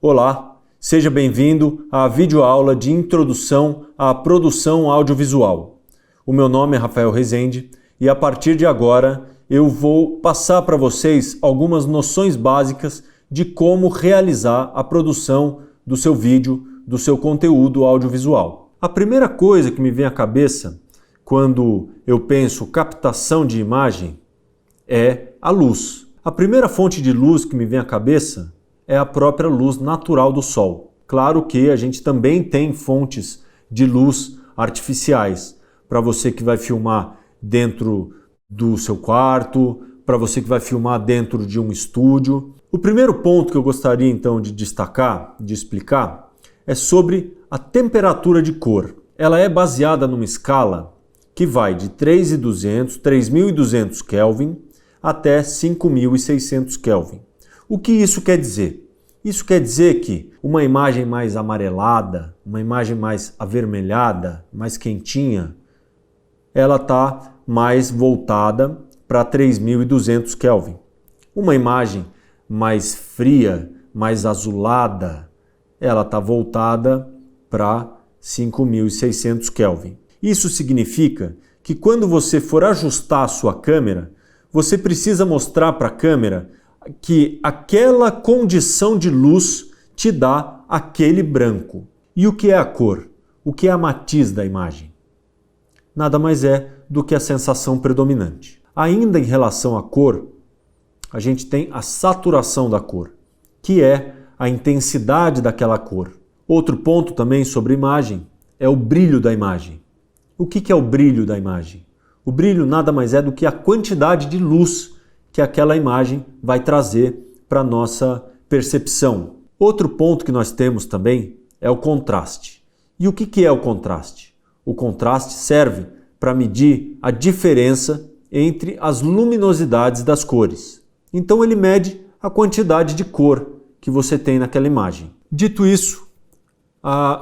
Olá, seja bem-vindo à videoaula de Introdução à Produção Audiovisual. O meu nome é Rafael Rezende e a partir de agora eu vou passar para vocês algumas noções básicas de como realizar a produção do seu vídeo, do seu conteúdo audiovisual. A primeira coisa que me vem à cabeça quando eu penso captação de imagem é a luz. A primeira fonte de luz que me vem à cabeça é a própria luz natural do sol. Claro que a gente também tem fontes de luz artificiais, para você que vai filmar dentro do seu quarto, para você que vai filmar dentro de um estúdio. O primeiro ponto que eu gostaria então de destacar, de explicar, é sobre a temperatura de cor. Ela é baseada numa escala que vai de 3.200 Kelvin até 5.600 Kelvin. O que isso quer dizer? Isso quer dizer que uma imagem mais amarelada, uma imagem mais avermelhada, mais quentinha, ela está mais voltada para 3.200 Kelvin. Uma imagem mais fria, mais azulada, ela está voltada para 5.600 Kelvin. Isso significa que quando você for ajustar a sua câmera, você precisa mostrar para a câmera que aquela condição de luz te dá aquele branco. E o que é a cor? O que é a matiz da imagem? Nada mais é do que a sensação predominante. Ainda em relação à cor, a gente tem a saturação da cor, que é a intensidade daquela cor. Outro ponto também sobre imagem é o brilho da imagem. O que é o brilho da imagem? O brilho nada mais é do que a quantidade de luz que aquela imagem vai trazer para a nossa percepção. Outro ponto que nós temos também é o contraste. E o que é o contraste? O contraste serve para medir a diferença entre as luminosidades das cores. Então ele mede a quantidade de cor que você tem naquela imagem. Dito isso,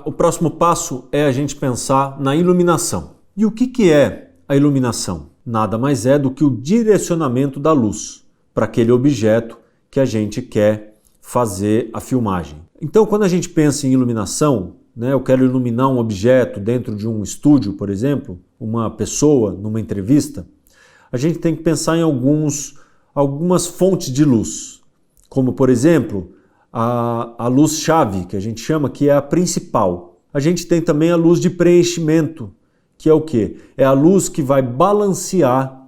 o próximo passo é a gente pensar na iluminação. E o que é a iluminação? Nada mais é do que o direcionamento da luz para aquele objeto que a gente quer fazer a filmagem. Então, quando a gente pensa em iluminação, eu quero iluminar um objeto dentro de um estúdio, por exemplo, uma pessoa numa entrevista, a gente tem que pensar em algumas fontes de luz, como, por exemplo, a luz-chave, que a gente chama que é a principal. A gente tem também a luz de preenchimento, que é o quê? É a luz que vai balancear,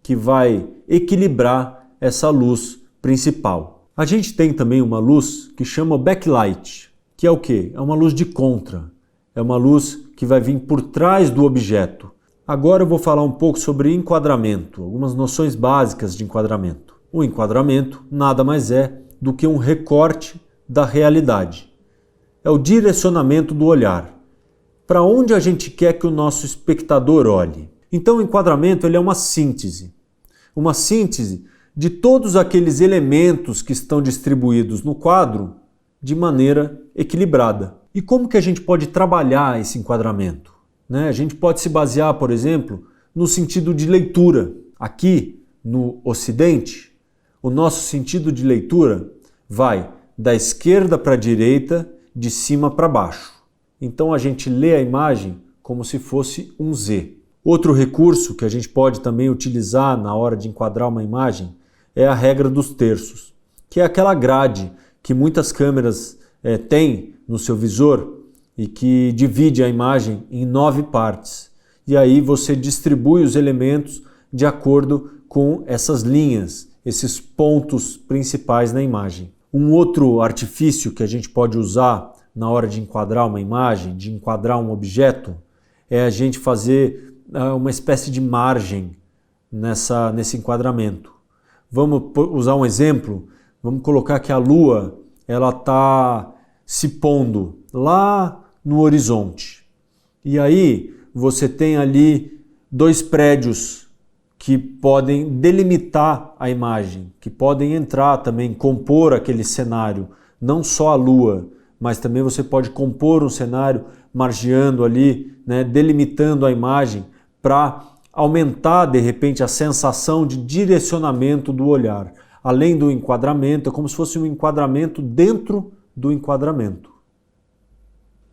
que vai equilibrar essa luz principal. A gente tem também uma luz que chama backlight, que é o quê? É uma luz de contra, é uma luz que vai vir por trás do objeto. Agora eu vou falar um pouco sobre enquadramento, algumas noções básicas de enquadramento. O enquadramento nada mais é do que um recorte da realidade. É o direcionamento do olhar. Para onde a gente quer que o nosso espectador olhe. Então o enquadramento ele é uma síntese de todos aqueles elementos que estão distribuídos no quadro de maneira equilibrada. E como que a gente pode trabalhar esse enquadramento? A gente pode se basear, por exemplo, no sentido de leitura. Aqui no Ocidente, o nosso sentido de leitura vai da esquerda para a direita, de cima para baixo. Então a gente lê a imagem como se fosse um Z. Outro recurso que a gente pode também utilizar na hora de enquadrar uma imagem é a regra dos terços, que é aquela grade que muitas câmeras têm no seu visor e que divide a imagem em 9 partes. E aí você distribui os elementos de acordo com essas linhas, esses pontos principais na imagem. Um outro artifício que a gente pode usar na hora de enquadrar uma imagem, de enquadrar um objeto, é a gente fazer uma espécie de margem nesse enquadramento. Vamos usar um exemplo, vamos colocar que a Lua está se pondo lá no horizonte. E aí você tem ali 2 prédios que podem delimitar a imagem, que podem entrar também, compor aquele cenário, não só a Lua, mas também você pode compor um cenário margeando ali, delimitando a imagem para aumentar de repente a sensação de direcionamento do olhar. Além do enquadramento, é como se fosse um enquadramento dentro do enquadramento.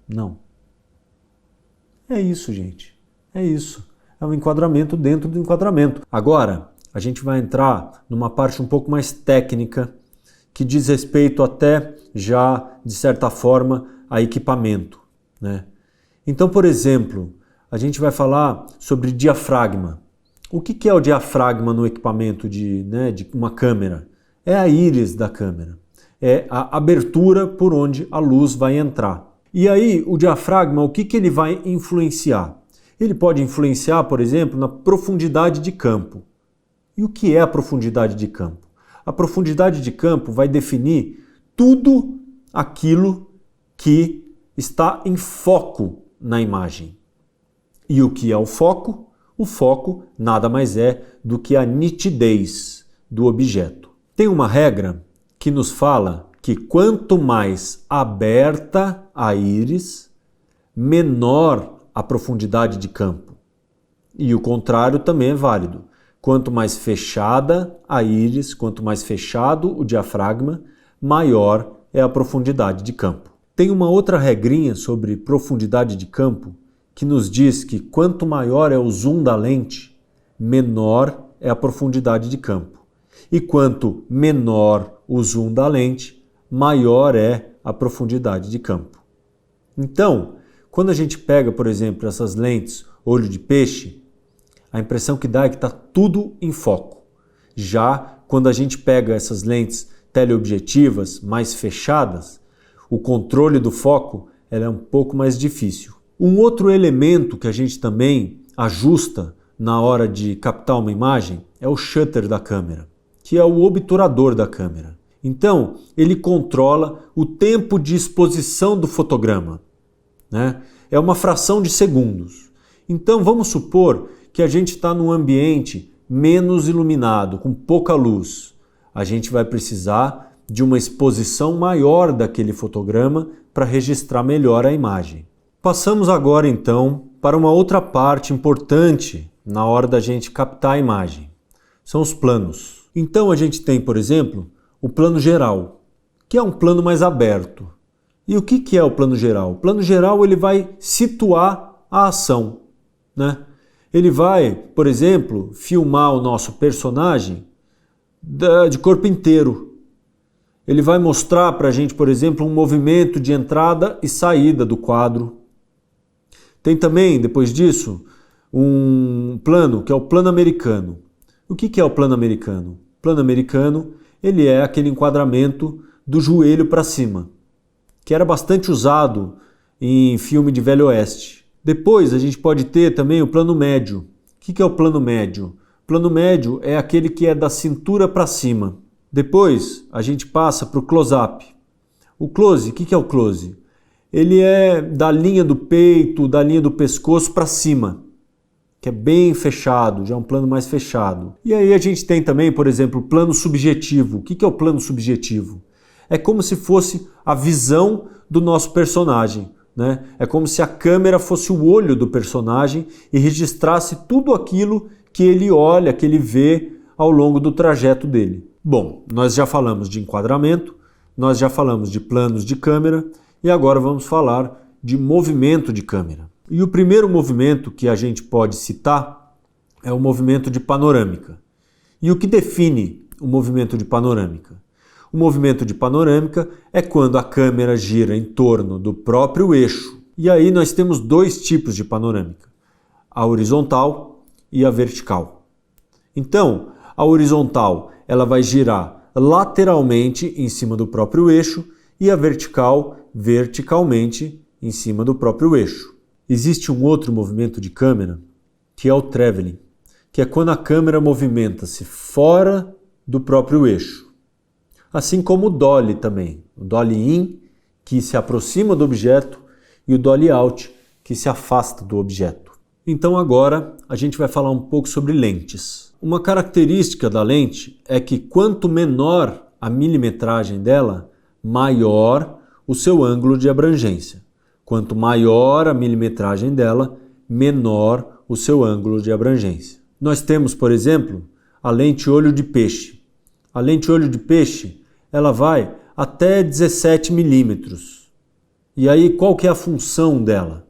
Não. É isso, gente. É isso. É um enquadramento dentro do enquadramento. Agora, a gente vai entrar numa parte um pouco mais técnica, que diz respeito até já, de certa forma, a equipamento, né? Então, por exemplo, a gente vai falar sobre diafragma. O que é o diafragma no equipamento de uma câmera? É a íris da câmera. É a abertura por onde a luz vai entrar. E aí, o diafragma, o que ele vai influenciar? Ele pode influenciar, por exemplo, na profundidade de campo. E o que é a profundidade de campo? A profundidade de campo vai definir tudo aquilo que está em foco na imagem. E o que é o foco? O foco nada mais é do que a nitidez do objeto. Tem uma regra que nos fala que quanto mais aberta a íris, menor a profundidade de campo. E o contrário também é válido. Quanto mais fechada a íris, quanto mais fechado o diafragma, maior é a profundidade de campo. Tem uma outra regrinha sobre profundidade de campo que nos diz que quanto maior é o zoom da lente, menor é a profundidade de campo. E quanto menor o zoom da lente, maior é a profundidade de campo. Então, quando a gente pega, por exemplo, essas lentes olho de peixe, a impressão que dá é que está tudo em foco. Já quando a gente pega essas lentes teleobjetivas mais fechadas, o controle do foco é um pouco mais difícil. Um outro elemento que a gente também ajusta na hora de captar uma imagem é o shutter da câmera, que é o obturador da câmera. Então, ele controla o tempo de exposição do fotograma, né? É uma fração de segundos. Então, vamos supor que a gente está num ambiente menos iluminado, com pouca luz. A gente vai precisar de uma exposição maior daquele fotograma para registrar melhor a imagem. Passamos agora, então, para uma outra parte importante na hora da gente captar a imagem. São os planos. Então, a gente tem, por exemplo, o plano geral, que é um plano mais aberto. E o que é o plano geral? O plano geral ele vai situar a ação, né? Ele vai, por exemplo, filmar o nosso personagem de corpo inteiro. Ele vai mostrar para a gente, por exemplo, um movimento de entrada e saída do quadro. Tem também, depois disso, um plano que é o plano americano. O que é o plano americano? O plano americano ele é aquele enquadramento do joelho para cima, que era bastante usado em filme de Velho Oeste. Depois a gente pode ter também o plano médio. O que é o plano médio? O plano médio é aquele que é da cintura para cima. Depois a gente passa para o close-up. O close, o que é o close? Ele é da linha do peito, da linha do pescoço para cima, que é bem fechado, já é um plano mais fechado. E aí a gente tem também, por exemplo, o plano subjetivo. O que é o plano subjetivo? É como se fosse a visão do nosso personagem, né? É como se a câmera fosse o olho do personagem e registrasse tudo aquilo que ele olha, que ele vê ao longo do trajeto dele. Bom, nós já falamos de enquadramento, nós já falamos de planos de câmera e agora vamos falar de movimento de câmera. E o primeiro movimento que a gente pode citar é o movimento de panorâmica. E o que define o movimento de panorâmica? O movimento de panorâmica é quando a câmera gira em torno do próprio eixo. E aí nós temos dois tipos de panorâmica, a horizontal e a vertical. Então, a horizontal ela vai girar lateralmente em cima do próprio eixo e a vertical verticalmente em cima do próprio eixo. Existe um outro movimento de câmera que é o traveling, que é quando a câmera movimenta-se fora do próprio eixo. Assim como o dolly também, o dolly in, que se aproxima do objeto, e o dolly out, que se afasta do objeto. Então agora a gente vai falar um pouco sobre lentes. Uma característica da lente é que quanto menor a milimetragem dela, maior o seu ângulo de abrangência. Quanto maior a milimetragem dela, menor o seu ângulo de abrangência. Nós temos, por exemplo, a lente olho de peixe. A lente olho de peixe ela vai até 17 milímetros. E aí qual que é a função dela?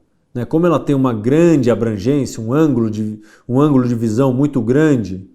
Como ela tem uma grande abrangência, um ângulo de visão muito grande,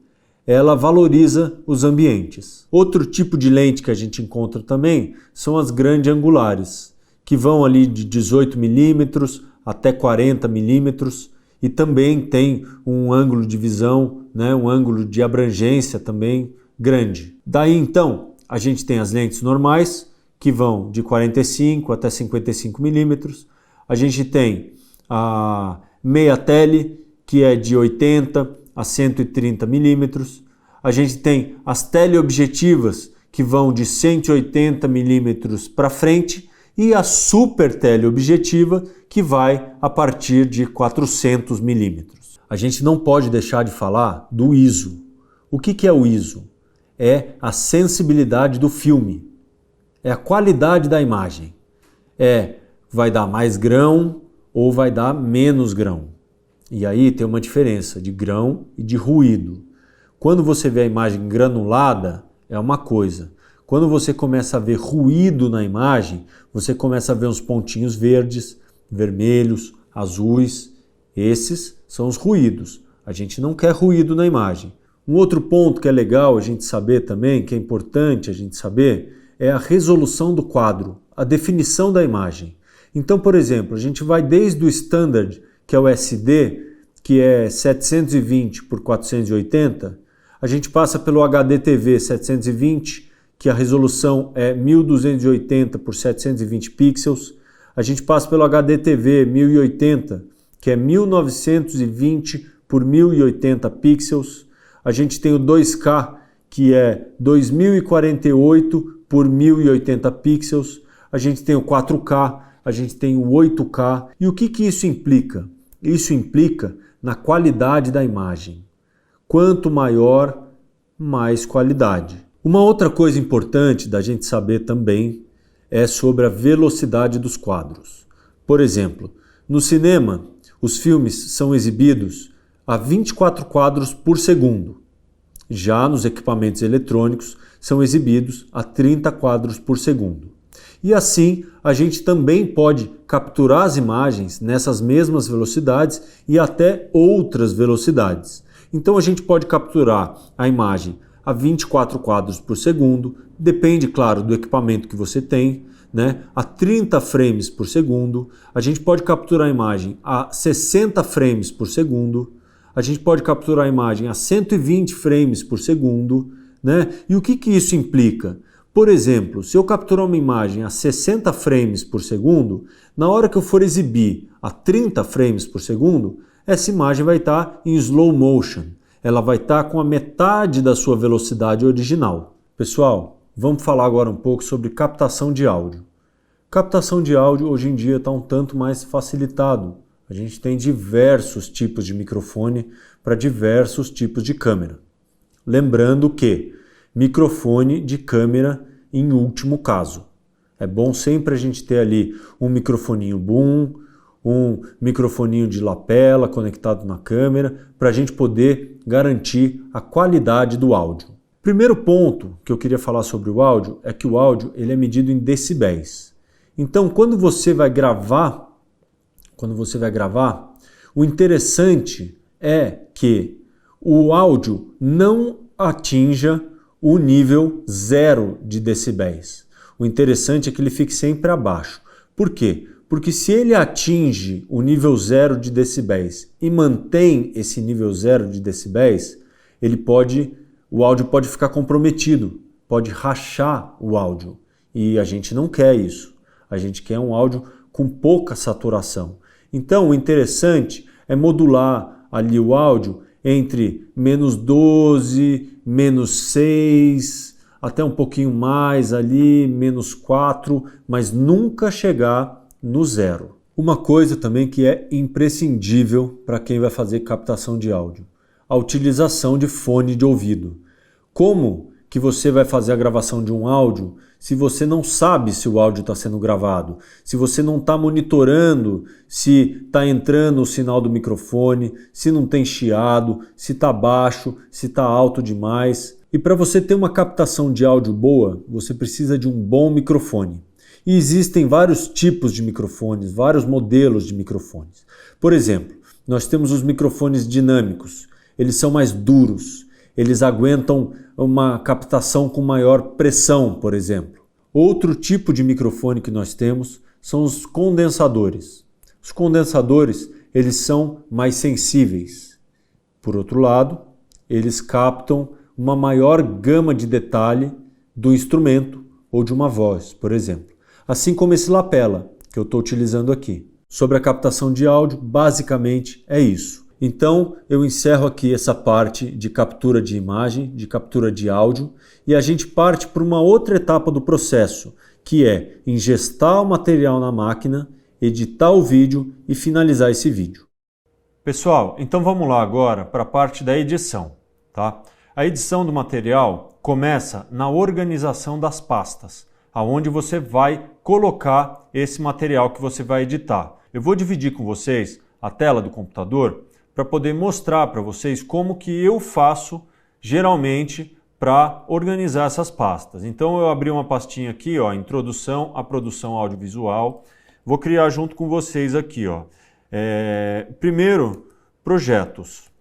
ela valoriza os ambientes. Outro tipo de lente que a gente encontra também são as grandes angulares, que vão ali de 18 milímetros até 40 milímetros e também tem um ângulo de visão, um ângulo de abrangência também grande. Daí então a gente tem as lentes normais, que vão de 45 até 55 milímetros. A gente tem a meia tele, que é de 80 a 130 milímetros. A gente tem as teleobjetivas, que vão de 180 milímetros para frente, e a super teleobjetiva, que vai a partir de 400 milímetros. A gente não pode deixar de falar do ISO. O que é o ISO? É a sensibilidade do filme, é a qualidade da imagem. Vai dar mais grão ou vai dar menos grão. E aí tem uma diferença de grão e de ruído. Quando você vê a imagem granulada, é uma coisa. Quando você começa a ver ruído na imagem, você começa a ver uns pontinhos verdes, vermelhos, azuis. Esses são os ruídos. A gente não quer ruído na imagem. Um outro ponto que é legal a gente saber também, que é importante a gente saber, é a resolução do quadro, a definição da imagem. Então, por exemplo, a gente vai desde o Standard, que é o SD, que é 720 por 480, a gente passa pelo HDTV 720, que a resolução é 1280 por 720 pixels, a gente passa pelo HDTV 1080, que é 1920 por 1080 pixels, a gente tem o 2K, que é 2048 por 1080 pixels, a gente tem o 4K, a gente tem o 8K. E o que isso implica? Isso implica na qualidade da imagem. Quanto maior, mais qualidade. Uma outra coisa importante da gente saber também é sobre a velocidade dos quadros. Por exemplo, no cinema, os filmes são exibidos a 24 quadros por segundo. Já nos equipamentos eletrônicos, são exibidos a 30 quadros por segundo. E assim, a gente também pode capturar as imagens nessas mesmas velocidades e até outras velocidades. Então a gente pode capturar a imagem a 24 quadros por segundo, depende, claro, do equipamento que você tem, a 30 frames por segundo, a gente pode capturar a imagem a 60 frames por segundo, a gente pode capturar a imagem a 120 frames por segundo, E o que isso implica? Por exemplo, se eu capturar uma imagem a 60 frames por segundo, na hora que eu for exibir a 30 frames por segundo, essa imagem vai estar em slow motion. Ela vai estar com a metade da sua velocidade original. Pessoal, vamos falar agora um pouco sobre captação de áudio. Captação de áudio hoje em dia está um tanto mais facilitado. A gente tem diversos tipos de microfone para diversos tipos de câmera. Lembrando que microfone de câmera em último caso. É bom sempre a gente ter ali um microfoninho boom, um microfoninho de lapela conectado na câmera, para a gente poder garantir a qualidade do áudio. Primeiro ponto que eu queria falar sobre o áudio é que o áudio ele é medido em decibéis. Então, quando você vai gravar, o interessante é que o áudio não atinja o nível 0 de decibéis. O interessante é que ele fique sempre abaixo. Por quê? Porque se ele atinge o nível 0 de decibéis e mantém esse nível 0 de decibéis, o áudio pode ficar comprometido, pode rachar o áudio. E a gente não quer isso. A gente quer um áudio com pouca saturação. Então, o interessante é modular ali o áudio entre -12, -6, até um pouquinho mais ali, -4, mas nunca chegar no 0. Uma coisa também que é imprescindível para quem vai fazer captação de áudio, a utilização de fone de ouvido. Como que você vai fazer a gravação de um áudio se você não sabe se o áudio está sendo gravado, se você não está monitorando se está entrando o sinal do microfone, se não tem chiado, se está baixo, se está alto demais? E para você ter uma captação de áudio boa, você precisa de um bom microfone. E existem vários tipos de microfones, vários modelos de microfones. Por exemplo, nós temos os microfones dinâmicos. Eles são mais duros, eles aguentam uma captação com maior pressão, por exemplo. Outro tipo de microfone que nós temos são os condensadores. Os condensadores, eles são mais sensíveis. Por outro lado, eles captam uma maior gama de detalhe do instrumento ou de uma voz, por exemplo. Assim como esse lapela que eu estou utilizando aqui. Sobre a captação de áudio, basicamente é isso. Então eu encerro aqui essa parte de captura de imagem, de captura de áudio, e a gente parte para uma outra etapa do processo, que é ingestar o material na máquina, editar o vídeo e finalizar esse vídeo. Pessoal, então vamos lá agora para a parte da edição, tá? A edição do material começa na organização das pastas, aonde você vai colocar esse material que você vai editar. Eu vou dividir com vocês a tela do computador para poder mostrar para vocês como que eu faço geralmente para organizar essas pastas. Então eu abri uma pastinha aqui, ó, Introdução à Produção Audiovisual. Vou criar junto com vocês aqui, ó. Primeiro, Projetos.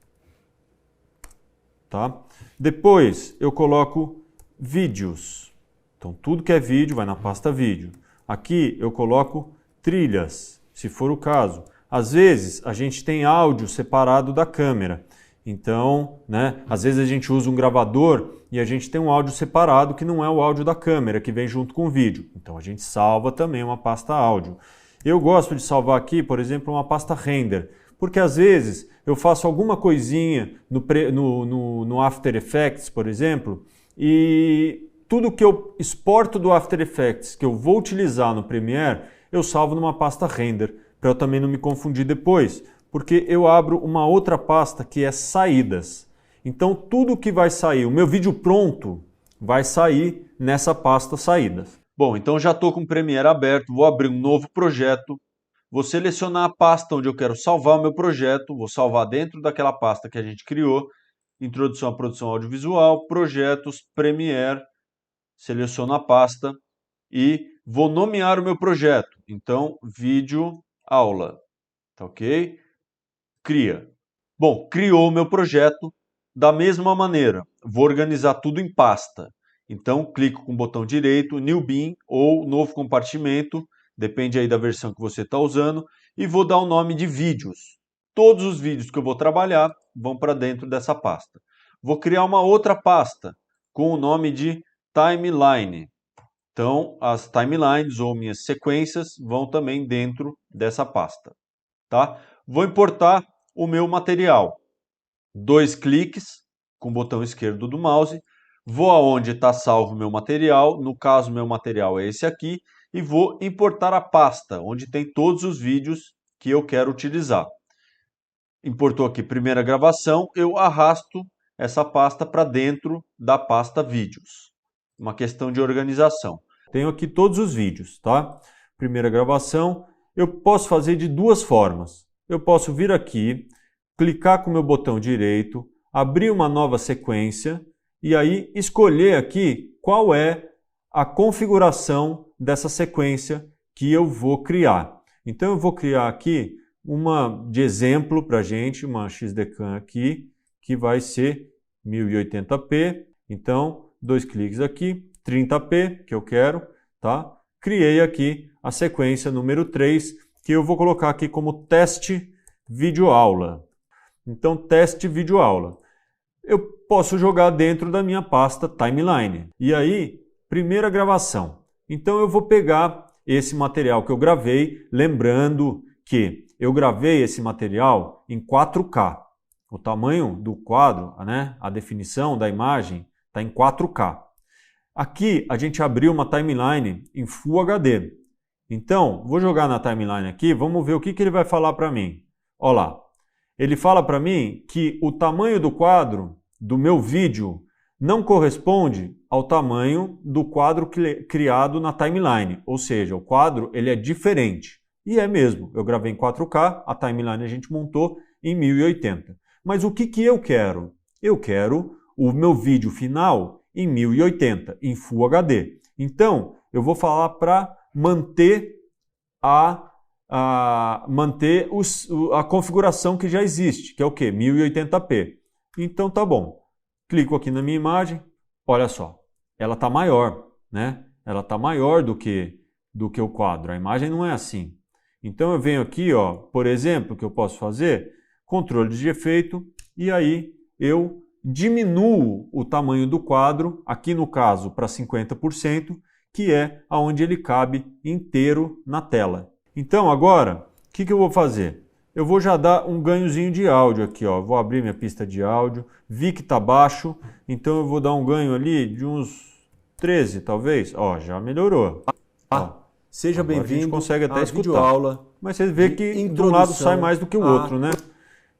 Tá? Depois eu coloco Vídeos. Então tudo que é vídeo vai na pasta Vídeo. Aqui eu coloco Trilhas, se for o caso. Às vezes a gente tem áudio separado da câmera. Então, às vezes a gente usa um gravador e a gente tem um áudio separado que não é o áudio da câmera, que vem junto com o vídeo. Então a gente salva também uma pasta áudio. Eu gosto de salvar aqui, por exemplo, uma pasta Render, porque às vezes eu faço alguma coisinha no After Effects, por exemplo, e tudo que eu exporto do After Effects que eu vou utilizar no Premiere, eu salvo numa pasta Render, para eu também não me confundir depois, porque eu abro uma outra pasta que é Saídas. Então tudo que vai sair, o meu vídeo pronto, vai sair nessa pasta Saídas. Bom, então já estou com o Premiere aberto, vou abrir um novo projeto, vou selecionar a pasta onde eu quero salvar o meu projeto, vou salvar dentro daquela pasta que a gente criou, Introdução à Produção Audiovisual, Projetos, Premiere, seleciono a pasta e vou nomear o meu projeto. Então, Vídeo Aula, tá ok? Cria. Bom, criou o meu projeto da mesma maneira. Vou organizar tudo em pasta. Então, clico com o botão direito, New Bin ou Novo Compartimento, depende aí da versão que você está usando, e vou dar o nome de Vídeos. Todos os vídeos que eu vou trabalhar vão para dentro dessa pasta. Vou criar uma outra pasta com o nome de Timeline. Então, as timelines ou minhas sequências vão também dentro dessa pasta. Tá? Vou importar o meu material. 2 cliques com o botão esquerdo do mouse. Vou aonde está salvo o meu material. No caso, meu material é esse aqui. E vou importar a pasta, onde tem todos os vídeos que eu quero utilizar. Importou aqui primeira gravação. Eu arrasto essa pasta para dentro da pasta Vídeos. Uma questão de organização. Tenho aqui todos os vídeos, tá? Primeira gravação. Eu posso fazer de duas formas. Eu posso vir aqui, clicar com o meu botão direito, abrir uma nova sequência e aí escolher aqui qual é a configuração dessa sequência que eu vou criar. Então eu vou criar aqui uma de exemplo para a gente, uma XDCAM aqui, que vai ser 1080p. Então, 2 cliques aqui, 30p, que eu quero, tá? Criei aqui a sequência número 3, que eu vou colocar aqui como teste videoaula. Então, teste videoaula. Eu posso jogar dentro da minha pasta Timeline. E aí, primeira gravação. Então, eu vou pegar esse material que eu gravei, lembrando que eu gravei esse material em 4K. O tamanho do quadro, a definição da imagem está em 4K. Aqui a gente abriu uma timeline em Full HD. Então, vou jogar na timeline aqui, vamos ver o que ele vai falar para mim. Olha lá, ele fala para mim que o tamanho do quadro do meu vídeo não corresponde ao tamanho do quadro criado na timeline. Ou seja, o quadro ele é diferente. E é mesmo, eu gravei em 4K, a timeline a gente montou em 1080. Mas o que eu quero? Eu quero o meu vídeo final em 1080, em Full HD. Então, eu vou falar para manter a configuração que já existe, que é o quê? 1080p. Então tá bom. Clico aqui na minha imagem, olha só, ela está maior, né? Ela está maior do que o quadro. A imagem não é assim. Então eu venho aqui, ó, por exemplo, o que eu posso fazer? Controle de efeito, e aí eu diminuo o tamanho do quadro, aqui no caso para 50%, que é aonde ele cabe inteiro na tela. Então agora, o que eu vou fazer? Eu vou já dar um ganhozinho de áudio aqui, ó. Vou abrir minha pista de áudio, vi que está baixo, então eu vou dar um ganho ali de uns 13, talvez. Ó, já melhorou. Ó, seja bem-vindo. A gente consegue até escutar. Aula, mas você vê que de um lado sai mais do que o outro, né?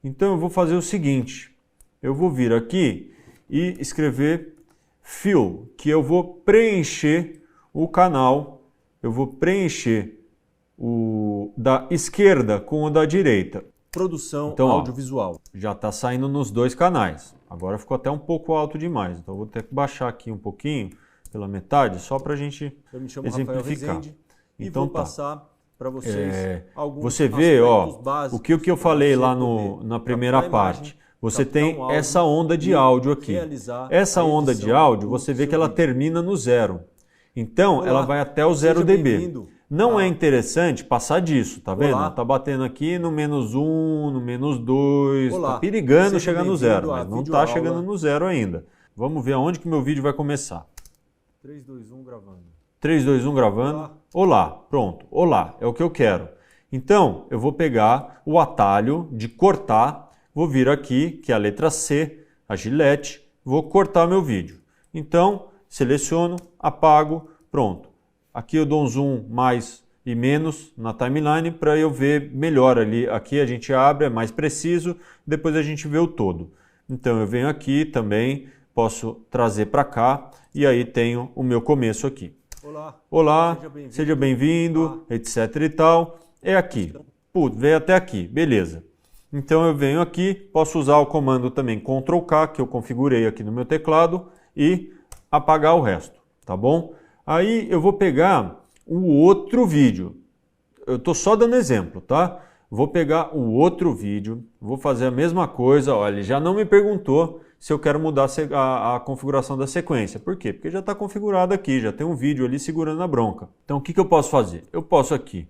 Então eu vou fazer o seguinte, eu vou vir aqui e escrever fill, que eu vou preencher o canal, eu vou preencher o da esquerda com o da direita. Produção então, audiovisual. Já está saindo nos dois canais. Agora ficou até um pouco alto demais, então eu vou ter que baixar aqui um pouquinho, pela metade, só para a gente exemplificar. E então vou passar para vocês alguns você vê, ó, o que eu falei lá na primeira parte. Você tem essa onda de áudio aqui. Essa onda de áudio, você vê que ela termina no 0. Então, ela vai até o 0 dB. Não é interessante passar disso, tá vendo? Tá batendo aqui no -1, no -2, tá perigando chegar no 0, mas não tá chegando no 0 ainda. Vamos ver aonde que meu vídeo vai começar. 3, 2, 1 gravando. 3, 2, 1 gravando. Olá, pronto. Olá, é o que eu quero. Então, eu vou pegar o atalho de cortar, vou vir aqui, que é a letra C, a gilete, vou cortar meu vídeo. Então, seleciono, apago, pronto. Aqui eu dou um zoom mais e menos na timeline para eu ver melhor ali. Aqui a gente abre, é mais preciso, depois a gente vê o todo. Então, eu venho aqui também, posso trazer para cá e aí tenho o meu começo aqui. Olá, seja bem-vindo, etc e tal. É aqui. Putz, veio até aqui, beleza. Então eu venho aqui, posso usar o comando também Ctrl K, que eu configurei aqui no meu teclado, e apagar o resto, tá bom? Aí eu vou pegar o outro vídeo. Eu estou só dando exemplo, tá? Vou pegar o outro vídeo, vou fazer a mesma coisa. Olha, ele já não me perguntou se eu quero mudar a configuração da sequência. Por quê? Porque já está configurado aqui, já tem um vídeo ali segurando a bronca. Então o que eu posso fazer? Eu posso aqui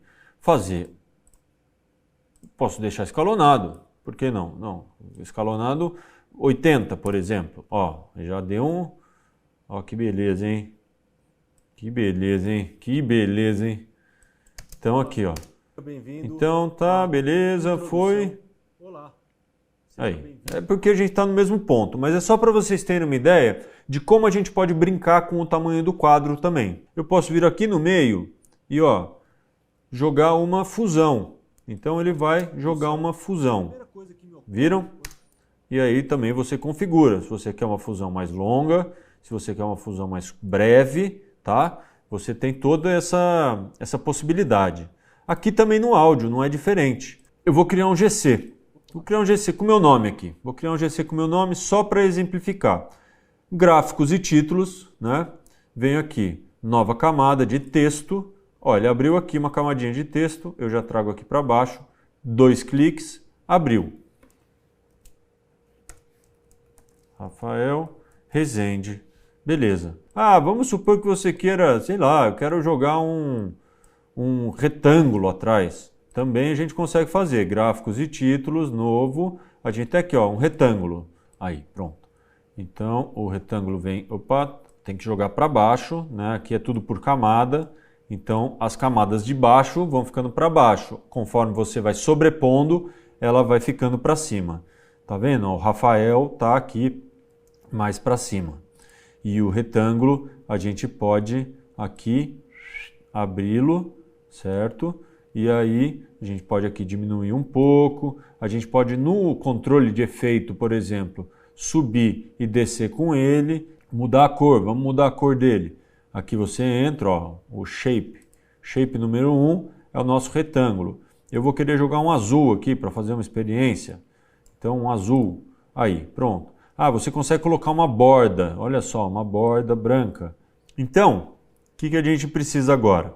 posso deixar escalonado. Por que não? Não, escalonado 80, por exemplo. Ó, já deu um... Ó, que beleza, hein? Que beleza, hein? Que beleza, hein? Então aqui, ó. Então tá, beleza, foi... Olá. Aí, é porque a gente está no mesmo ponto, mas é só para vocês terem uma ideia de como a gente pode brincar com o tamanho do quadro também. Eu posso vir aqui no meio e ó, jogar uma fusão. Então ele vai jogar uma fusão. Viram? E aí também você configura, se você quer uma fusão mais longa, se você quer uma fusão mais breve, tá? Você tem toda essa possibilidade. Aqui também no áudio, não é diferente. Eu vou criar um GC. Vou criar um GC com o meu nome aqui. Vou criar um GC com o meu nome só para exemplificar. Gráficos e títulos, né? Venho aqui, nova camada de texto. Olha, abriu aqui uma camadinha de texto. Eu já trago aqui para baixo. 2 cliques, abriu. Rafael Rezende. Beleza. Ah, vamos supor que você queira, sei lá, eu quero jogar um retângulo atrás. Também a gente consegue fazer gráficos e títulos, novo, a gente tem aqui ó, um retângulo, aí pronto. Então o retângulo vem, opa, tem que jogar para baixo, né? Aqui é tudo por camada, então as camadas de baixo vão ficando para baixo, conforme você vai sobrepondo, ela vai ficando para cima. Tá vendo? O Rafael tá aqui mais para cima. E o retângulo a gente pode aqui abri-lo, certo? E aí a gente pode aqui diminuir um pouco, a gente pode no controle de efeito, por exemplo, subir e descer com ele, mudar a cor, vamos mudar a cor dele. Aqui você entra, ó, o shape número 1 é o nosso retângulo. Eu vou querer jogar um azul aqui para fazer uma experiência, então um azul, aí, pronto. Ah, você consegue colocar uma borda, olha só, uma borda branca. Então, o que a gente precisa agora?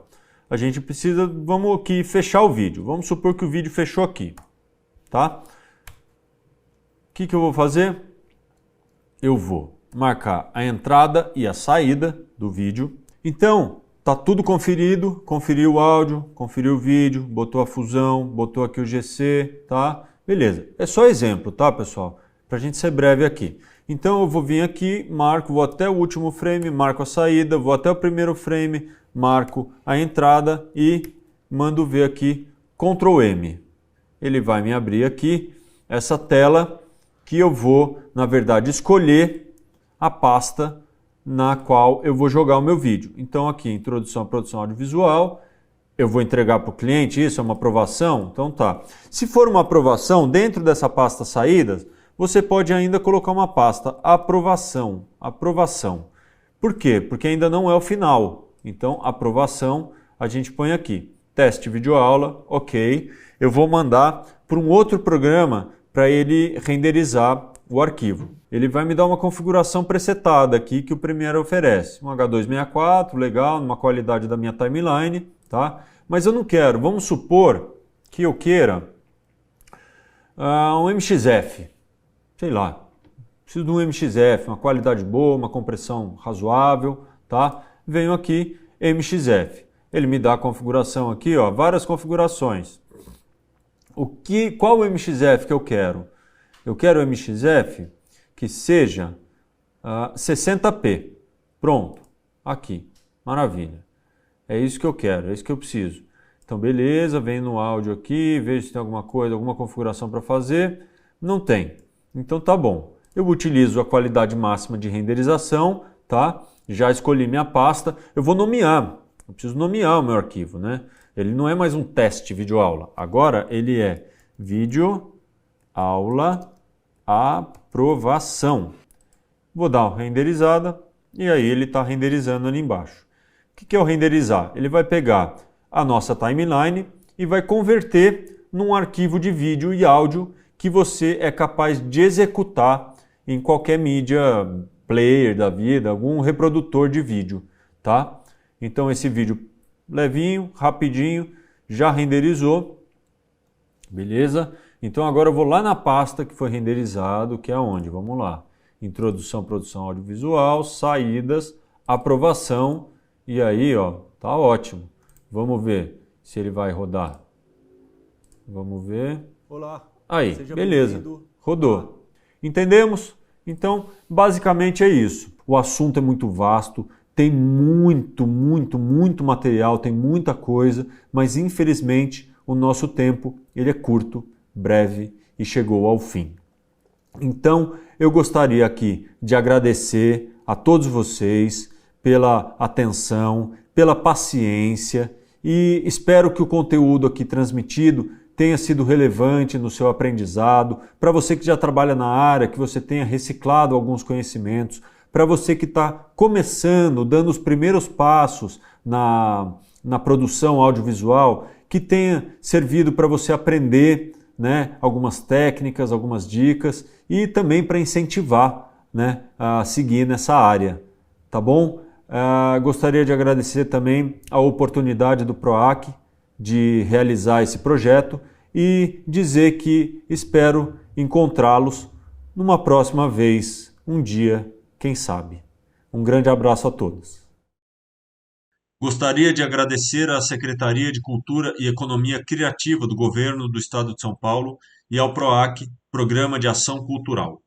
A gente precisa, vamos aqui fechar o vídeo. Vamos supor que o vídeo fechou aqui, tá? O que eu vou fazer? Eu vou marcar a entrada e a saída do vídeo. Então, tá tudo conferido, conferiu o áudio, conferiu o vídeo, botou a fusão, botou aqui o GC, tá? Beleza. É só exemplo, tá, pessoal? Pra gente ser breve aqui. Então eu vou vir aqui, marco, vou até o último frame, marco a saída, vou até o primeiro frame, marco a entrada e mando ver aqui Ctrl M. Ele vai me abrir aqui essa tela que eu vou, na verdade, escolher a pasta na qual eu vou jogar o meu vídeo. Então aqui, introdução à produção audiovisual, eu vou entregar para o cliente, isso é uma aprovação? Então tá. Se for uma aprovação, dentro dessa pasta saídas, você pode ainda colocar uma pasta aprovação, aprovação. Por quê? Porque ainda não é o final. Então, aprovação, a gente põe aqui. Teste videoaula, ok. Eu vou mandar para um outro programa para ele renderizar o arquivo. Ele vai me dar uma configuração presetada aqui que o Premiere oferece. Um H264, legal, numa qualidade da minha timeline, tá? Mas eu não quero, vamos supor que eu queira um MXF, sei lá, preciso de um MXF, uma qualidade boa, uma compressão razoável, tá? Venho aqui, MXF. Ele me dá a configuração aqui, ó, várias configurações. Qual o MXF que eu quero? Eu quero o MXF que seja 60p. Pronto, aqui, maravilha. É isso que eu quero, é isso que eu preciso. Então, beleza, venho no áudio aqui, vejo se tem alguma coisa, alguma configuração para fazer. Não tem. Então tá bom. Eu utilizo a qualidade máxima de renderização, tá? Já escolhi minha pasta. Eu vou nomear. Eu preciso nomear o meu arquivo, né? Ele não é mais um teste videoaula. Agora ele é vídeo aula aprovação. Vou dar uma renderizada e aí ele está renderizando ali embaixo. O que é o renderizar? Ele vai pegar a nossa timeline e vai converter num arquivo de vídeo e áudio que você é capaz de executar em qualquer mídia player da vida, algum reprodutor de vídeo, tá? Então esse vídeo levinho, rapidinho, já renderizou, beleza? Então agora eu vou lá na pasta que foi renderizado, que é onde? Vamos lá. Introdução, produção audiovisual, saídas, aprovação, e aí, ó, tá ótimo. Vamos ver se ele vai rodar. Vamos ver. Olá. Aí, beleza. Rodou. Entendemos? Então, basicamente é isso. O assunto é muito vasto, tem muito material, tem muita coisa, mas infelizmente o nosso tempo ele é curto, breve e chegou ao fim. Então, eu gostaria aqui de agradecer a todos vocês pela atenção, pela paciência e espero que o conteúdo aqui transmitido tenha sido relevante no seu aprendizado, para você que já trabalha na área, que você tenha reciclado alguns conhecimentos, para você que está começando, dando os primeiros passos na produção audiovisual, que tenha servido para você aprender, né, algumas técnicas, algumas dicas e também para incentivar, né, a seguir nessa área, tá bom? Gostaria de agradecer também a oportunidade do PROAC de realizar esse projeto e dizer que espero encontrá-los numa próxima vez, um dia, quem sabe. Um grande abraço a todos. Gostaria de agradecer à Secretaria de Cultura e Economia Criativa do Governo do Estado de São Paulo e ao PROAC, Programa de Ação Cultural.